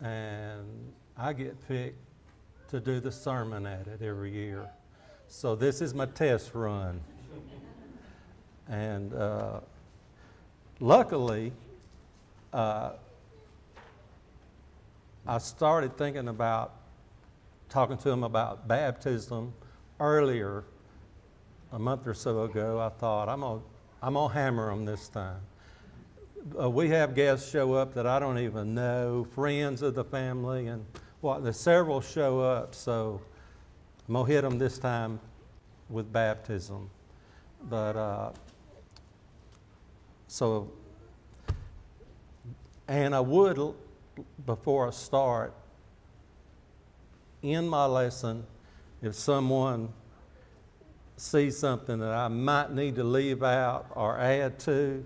and I get picked to do the sermon at it every year. So this is my test run. And luckily, I started thinking about talking to him about baptism earlier, a month or so ago. I thought, I'm gonna hammer them this time. We have guests show up that I don't even know, friends of the family, and there's several show up, so I'm gonna hit them this time with baptism. But and I would, before I start, in my lesson, if someone sees something that I might need to leave out or add to,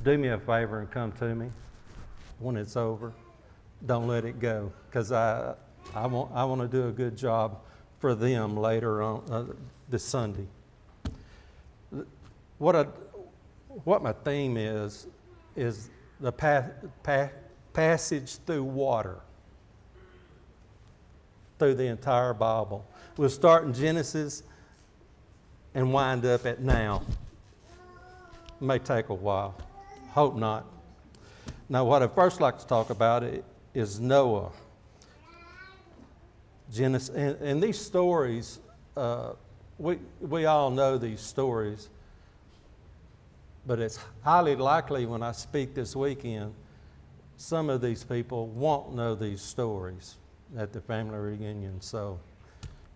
do me a favor and come to me when it's over. Don't let it go, because I want to do a good job for them later on this Sunday. What my theme is the passage through water, through the entire Bible. We'll start in Genesis and wind up at now. It may take a while. Hope not. Now, what I'd first like to talk about is Noah. Genesis, and these stories, we all know these stories, but it's highly likely when I speak this weekend, some of these people won't know these stories at the family reunion, so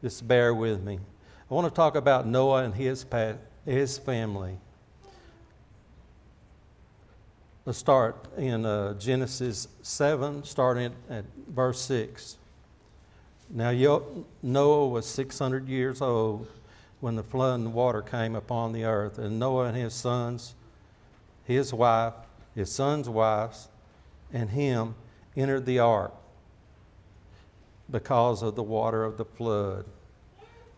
just bear with me. I want to talk about Noah and his family. Let's start in Genesis 7, starting at verse 6. Now Noah was 600 years old when the flood and water came upon the earth, and Noah and his sons, his wife, his sons' wives, and him entered the ark because of the water of the flood.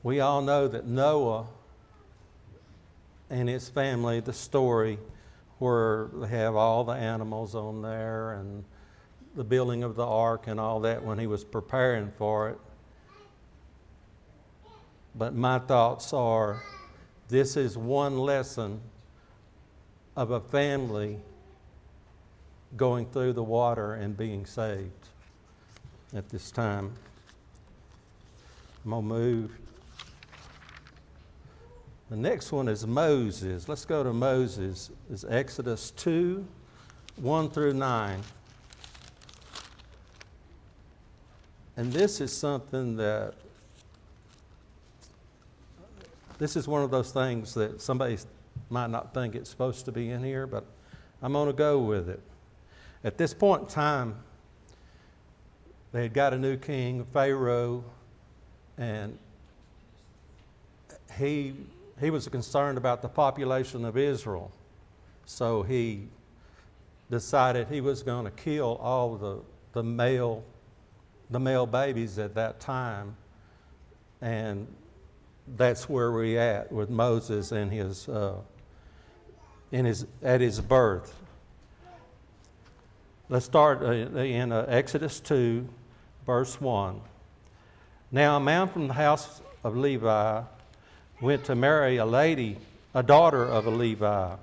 We all know that Noah and his family, the story where they have all the animals on there and the building of the ark and all that when he was preparing for it. But my thoughts are, this is one lesson of a family going through the water and being saved at this time. I'm going to move. The next one is Moses. Let's go to Moses. It's Exodus 2, 1 through 9. And this is something this is one of those things that somebody might not think it's supposed to be in here, but I'm going to go with it. At this point in time, they had got a new king, Pharaoh, and he was concerned about the population of Israel. So he decided he was going to kill all the male babies at that time. And that's where we're at with Moses and at his birth. Let's start in Exodus 2, verse 1. Now a man from the house of Levi went to marry a daughter of a Levi.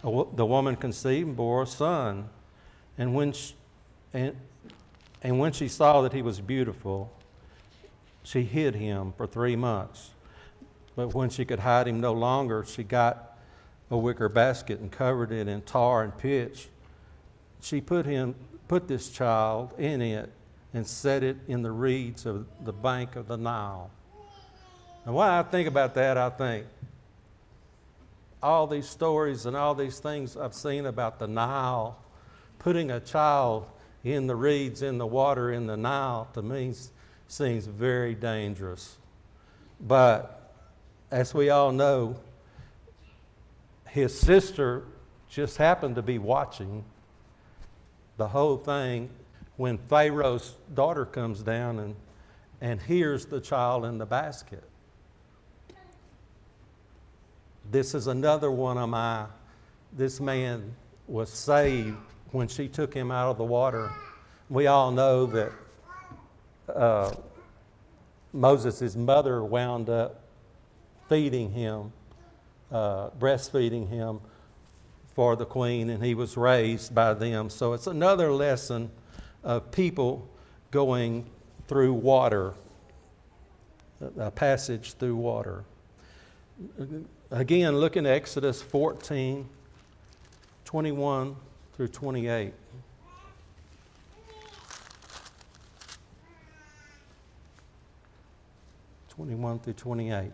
The woman conceived and bore a son, and when she saw that he was beautiful, she hid him for 3 months. But when she could hide him no longer, she got a wicker basket and covered it in tar and pitch. She put this child in it and set it in the reeds of the bank of the Nile. And when I think about that, I think all these stories and all these things I've seen about the Nile, putting a child in the reeds, in the water, in the Nile, to me seems very dangerous. But as we all know, his sister just happened to be watching the whole thing when Pharaoh's daughter comes down and hears the child in the basket. This is another one of this man was saved when she took him out of the water We all know that Moses' mother wound up feeding him, breastfeeding him for the queen, and he was raised by them. So it's another lesson of people going through water, a passage through water. Again, look in Exodus 14, 21 through 28. Through 28.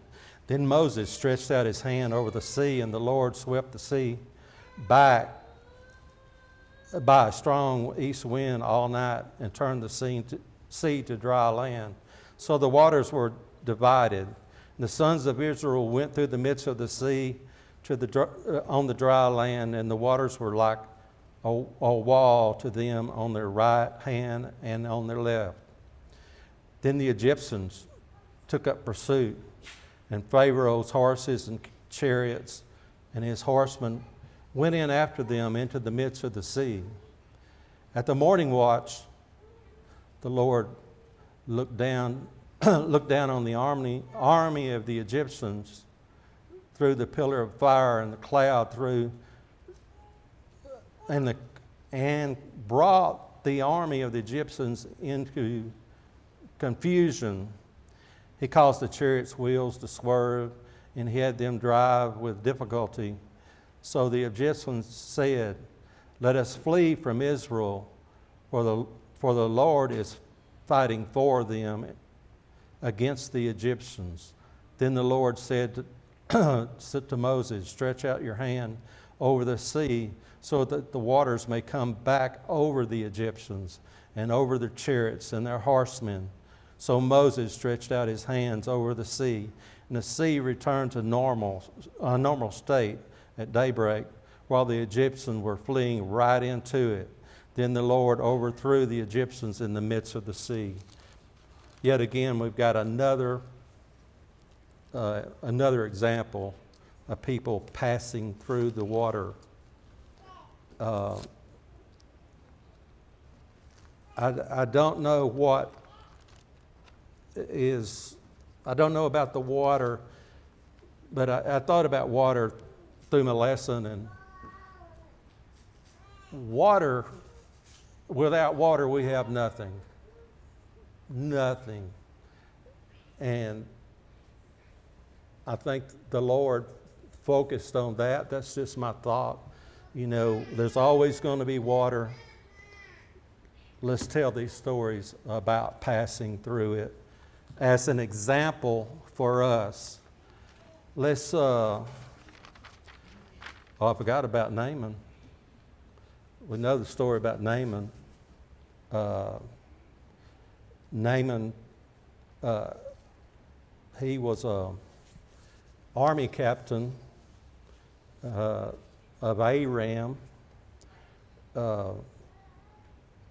Then Moses stretched out his hand over the sea, and the Lord swept the sea back by a strong east wind all night and turned the sea to dry land. So the waters were divided. And the sons of Israel went through the midst of the sea on the dry land, and the waters were like a wall to them on their right hand and on their left. Then the Egyptians took up pursuit, and Pharaoh's horses and chariots and his horsemen went in after them into the midst of the sea. At the morning watch, the Lord looked down on the army of the Egyptians through the pillar of fire and the cloud and brought the army of the Egyptians into confusion. He caused the chariots' wheels to swerve, and he had them drive with difficulty. So the Egyptians said, "Let us flee from Israel, for the Lord is fighting for them against the Egyptians." Then the Lord said to Moses, "Stretch out your hand over the sea, so that the waters may come back over the Egyptians and over their chariots and their horsemen." So Moses stretched out his hands over the sea, and the sea returned to a normal state at daybreak, while the Egyptians were fleeing right into it. Then the Lord overthrew the Egyptians in the midst of the sea. Yet again, we've got another example of people passing through the water. I don't know I don't know about the water, but I thought about water through my lesson, and without water we have nothing. Nothing. And I think the Lord focused on that. That's just my thought. You know, there's always going to be water. Let's tell these stories about passing through it as an example for us. I forgot about Naaman. We know the story about Naaman. Naaman, he was an army captain of Aram.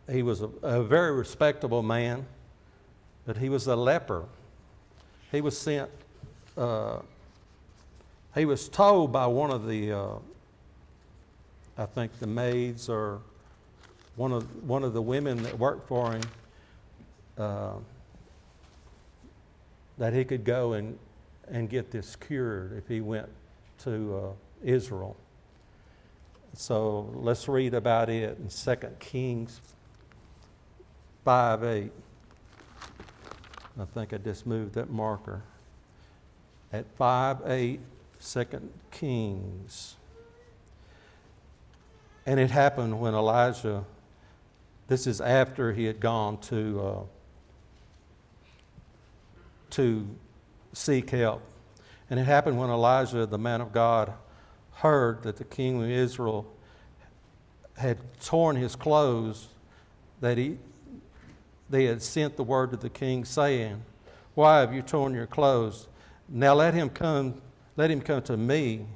He was a very respectable man, but he was a leper. He was sent, he was told by one of the, I think the maids or one of the women that worked for him, that he could go and get this cured if he went to Israel. So let's read about it in 2 Kings 5:8. I think I just moved that marker. At 5:8, 2 Kings. And it happened when Elijah, this is after he had gone to seek help. And it happened when Elijah, the man of God, heard that the king of Israel had torn his clothes, that they had sent the word to the king saying, "Why have you torn your clothes? Now let him come to me,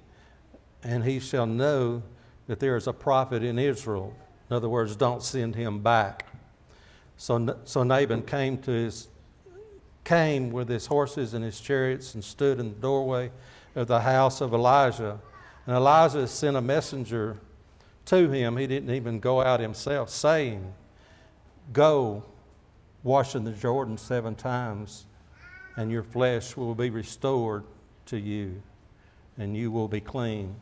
and he shall know that there is a prophet in Israel." In other words, don't send him back. So Naaman came with his horses and his chariots and stood in the doorway of the house of Elijah. And Elijah sent a messenger to him. He didn't even go out himself, saying, Go, wash in the Jordan 7 times, and your flesh will be restored to you, and you will be clean.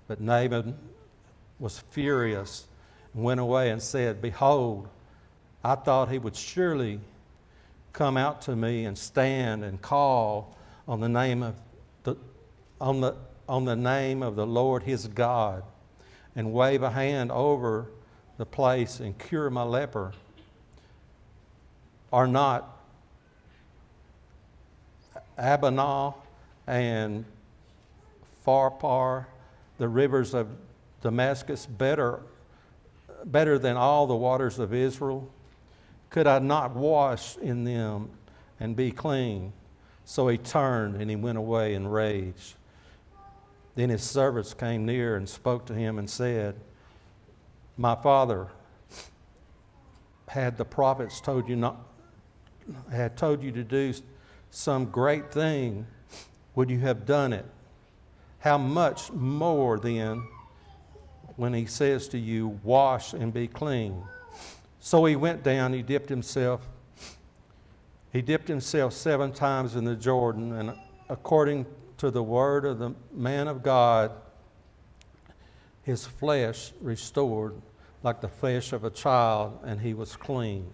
But Naaman was furious and went away and said, Behold, I thought he would surely come out to me and stand and call on the name of the name of the Lord his God, and wave a hand over the place and cure my leper. Are not Abana and Pharpar, the rivers of Damascus, better than all the waters of Israel? Could I not wash in them and be clean? So he turned and he went away in rage. Then his servants came near and spoke to him and said, My father had the prophets told you to do some great thing, would you have done it? How much more then when he says to you, wash and be clean? So he went down, he dipped himself 7 times in the Jordan, and according to the word of the man of God, his flesh restored like the flesh of a child, and he was clean.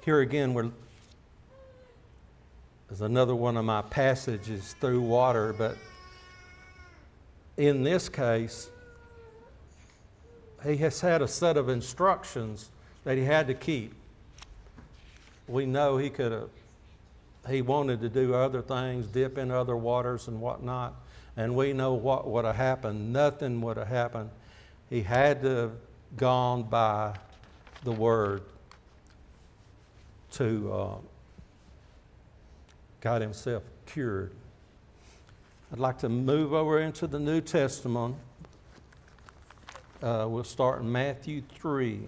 Here again, there's another one of my passages through water, but in this case, he has had a set of instructions that he had to keep. We know he wanted to do other things, dip in other waters and whatnot, and we know what would have happened. Nothing would have happened. He had to have gone by the word to got himself cured. I'd like to move over into the New Testament. We'll start in Matthew 3.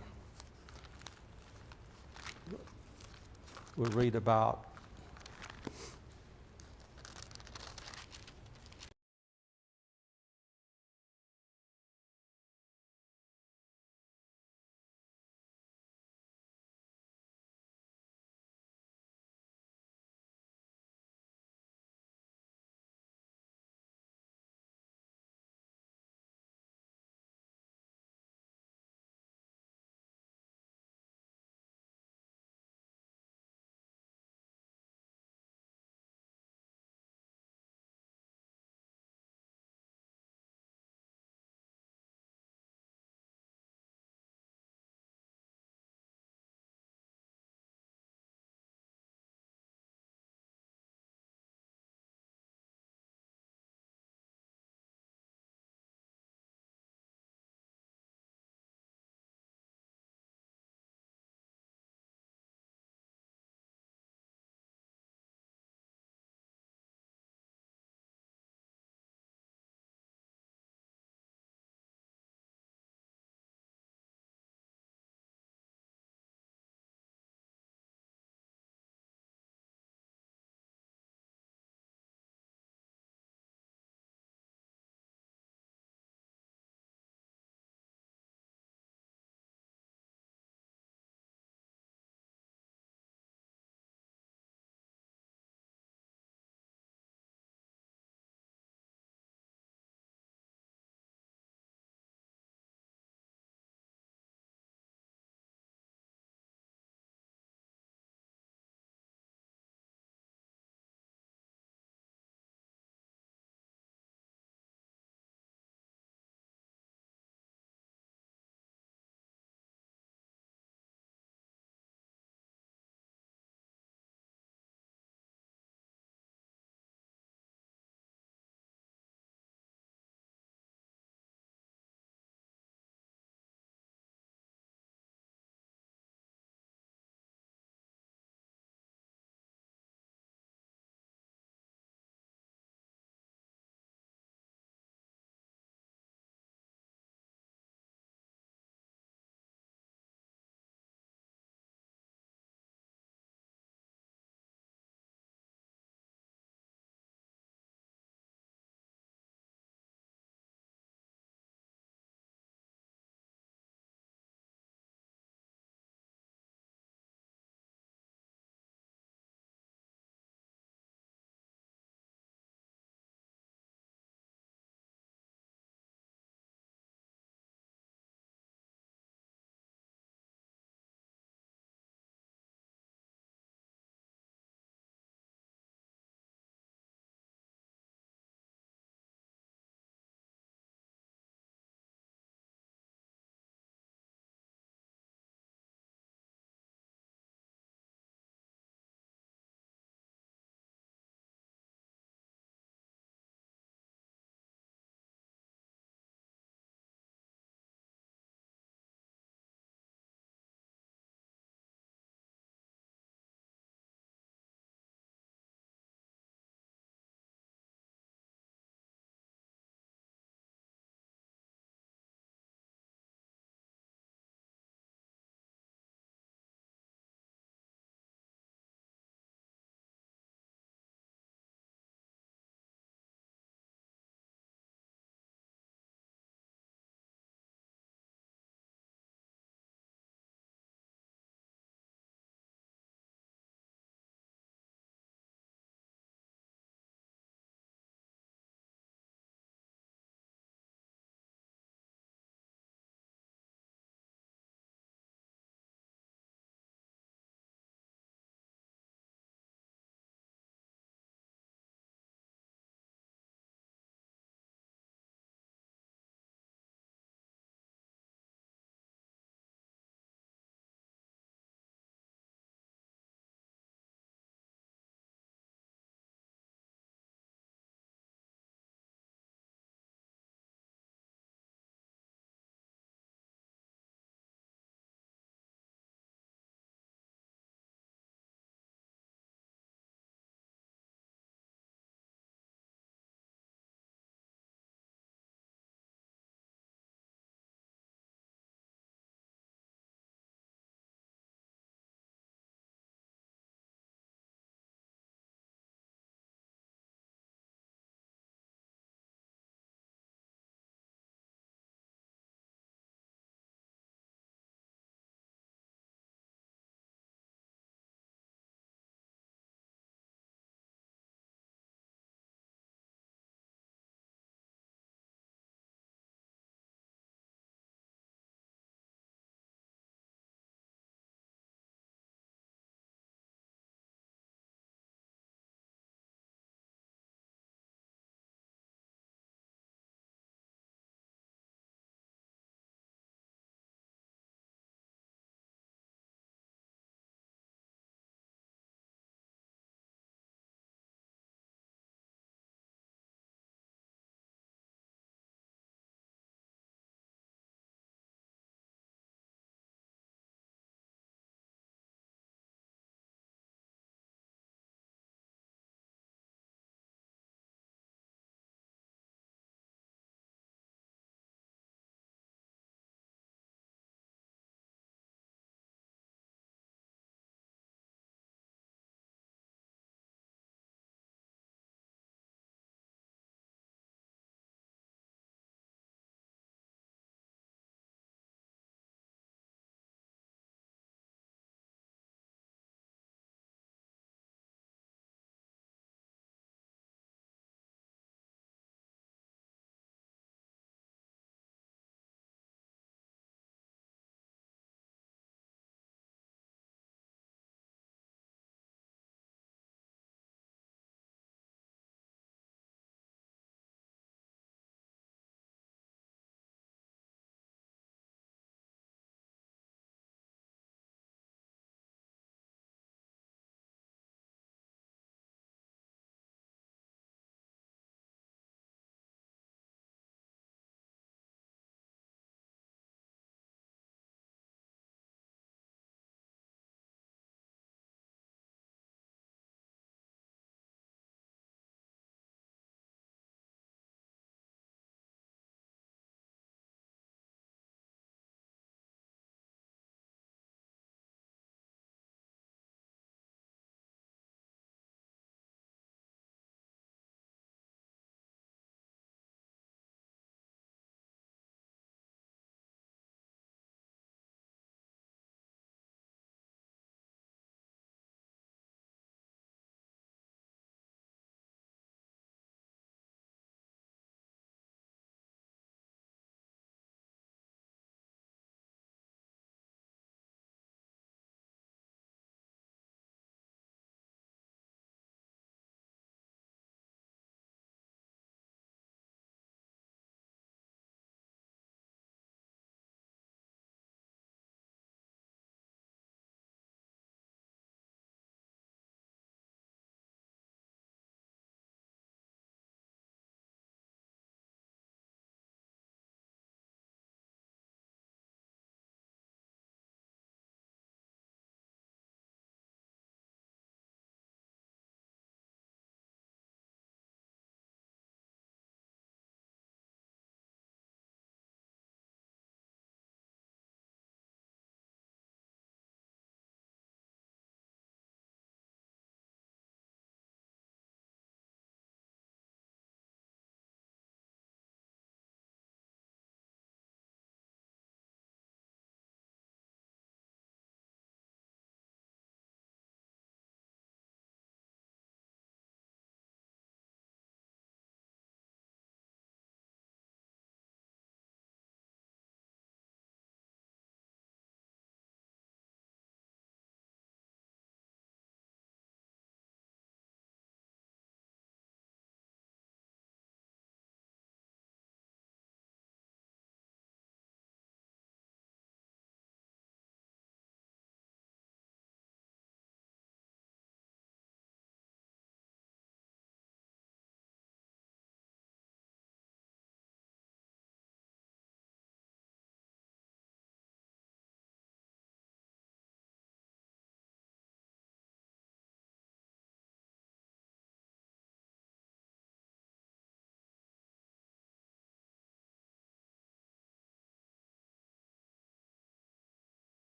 We'll read about